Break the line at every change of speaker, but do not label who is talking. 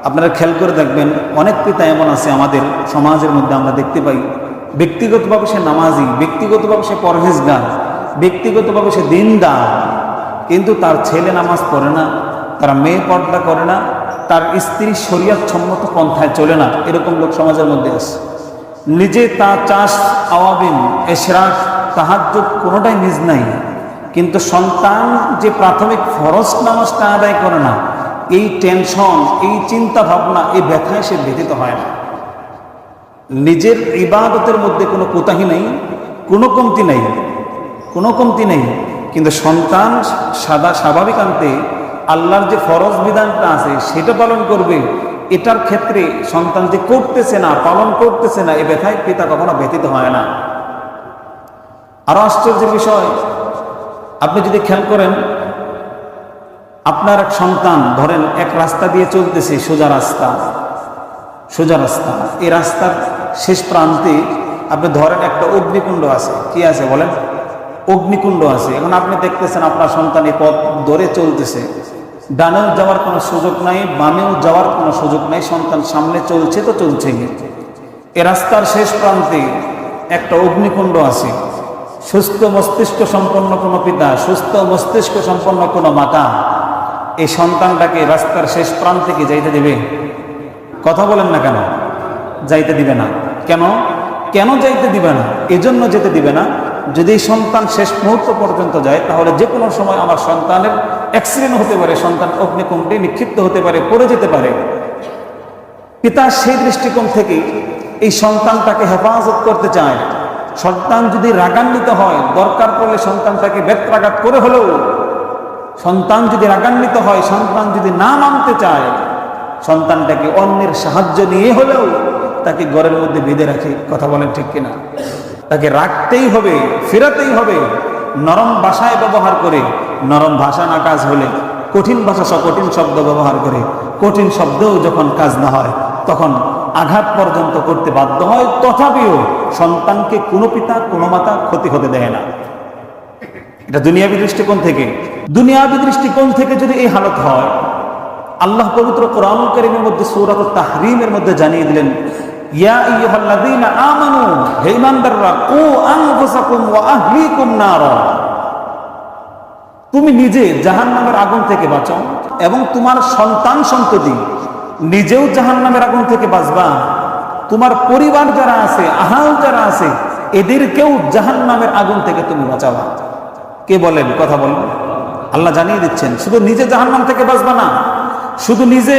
আপনারা খেয়াল করে দেখবেন, অনেক পিতা এমন আছে আমাদের সমাজের মধ্যে আমরা দেখতে পাই, ব্যক্তিগতভাবে সে নামাজি, ব্যক্তিগতভাবে সে পরহেজগার, ব্যক্তিগতভাবে সে দিনদার, কিন্তু তার ছেলে নামাজ পড়ে না, তার মেয়ে পর্দা করে না, তার স্ত্রী শরিয়ত সম্মত পন্থায় চলে না। এরকম লোক সমাজের মধ্যে আছে। নিজে তা চাষ, আওয়াবিন, এশরাক, তাহাজ্জুদ কোনোটাই নিজ নাই, কিন্তু সন্তান যে প্রাথমিক ফরজ নামাজটা আদায় করে না, এই টেনশন, এই চিন্তা ভাবনা, এই ব্যথায় সে ব্যথিত হয় না। নিজের ইবাদতের মধ্যে কোনো কোতাহি নেই, কোনো কমতি নেই, কোনো কমতি নেই, কিন্তু সন্তান স্বাভাবিকান্তে আল্লাহর যে ফরজ বিধানটা আছে সেটা পালন করবে। এটার ক্ষেত্রে সন্তান যে করতেছে না, পালন করতেছে না, এ ব্যথায় পিতা কখনো ব্যথিত হয় না। আরো আশ্চর্যের বিষয়, আপনি যদি খেয়াল করেন, আপনার এক সন্তান ধরেন এক রাস্তা দিয়ে চলতেছে, সোজা রাস্তা, সোজা রাস্তা, এই রাস্তার শেষ প্রান্তে আপনি ধরেন একটা অগ্নিকুণ্ড আছে। কি আছে বলেন? অগ্নিকুণ্ড আছে। এখন আপনি দেখতেছেন আপনার সন্তান এই পথ ধরে চলতেছে, ডানেও যাওয়ার কোনো সুযোগ নাই, বামেও যাওয়ার কোনো সুযোগ নাই, সন্তান সামনে চলছে তো চলছে। এ রাস্তার শেষ প্রান্তে একটা অগ্নিকুণ্ড আছে। সুস্থ মস্তিষ্ক সম্পন্ন কোনো পিতা, সুস্থ মস্তিষ্ক সম্পন্ন কোনো মাতা এই সন্তানটাকে রাস্তার শেষ প্রান্তে কি যাইতে দেবে? কথা বলেন না কেন? যাইতে দিবে না। কেন? কেন যাইতে দিবে না? এজন্য যেতে দিবে না, যদি সন্তান শেষ মুহূর্ত পর্যন্ত যায় তাহলে যে কোনো সময় আমার সন্তানের অ্যাক্সিডেন্ট হতে পারে, সন্তান অগ্নিকুণ্ডে নিক্ষিপ্ত হতে পারে, পড়ে যেতে পারে। পিতা সেই দৃষ্টিকোণ থেকে এই সন্তানটাকে হেফাজত করতে চায়। সন্তান যদি রাগান্বিত হয়, দরকার পড়লে সন্তানটাকে বেত্রাঘাত করে হলেও, সন্তান যদি রাগান্বিত হয়, সন্তান যদি না মানতে চায়, সন্তানটাকে অন্যের সাহায্য নিয়ে হলেও তাকে ঘরের মধ্যে বেঁধে রাখে। কথা বলেন ঠিক কিনা? তাকে রাখতেই হবে, ফেরাতেই হবে, নরম ভাষায় ব্যবহার করে। নরম ভাষা না কাজ হলে কঠিন ভাষা, কঠিন শব্দ ব্যবহার করে। কঠিন শব্দও যখন কাজ না হয় তখন আঘাত পর্যন্ত করতে বাধ্য হয়। তথাপিও সন্তানকে কোনো পিতা, কোনো মাতা ক্ষতি হতে দেয় না। এটা দুনিয়াবী দৃষ্টিকোণ থেকে। দুনিয়াবী দৃষ্টিকোণ থেকে যদি এই হালত হয়, আল্লাহ পবিত্র কোরআনুল কারীমের মধ্যে সূরাত তাহরীমের মধ্যে জানিয়ে দিলেন, ইয়া আইয়ুহাল্লাযীনা আমানু, হে ঈমানদাররা, কু আনফুসাকুম ওয়া আহলিকুম নারা, তুমি নিজে জাহান্নামের আগুন থেকে বাঁচাও এবং তোমার সন্তান সন্ততি নিজেও জাহান্নামের আগুন থেকে বাঁচবা, তোমার পরিবার যারা আছে, আহাল যারা আছে, এদেরকেও জাহান্নামের আগুন থেকে তুমি বাঁচাবা। কে বলেন? কথা বলেন। আল্লাহ জানিয়ে দিচ্ছেন, শুধু নিজে জাহান্নাম থেকে বাঁচবা না, শুধু নিজে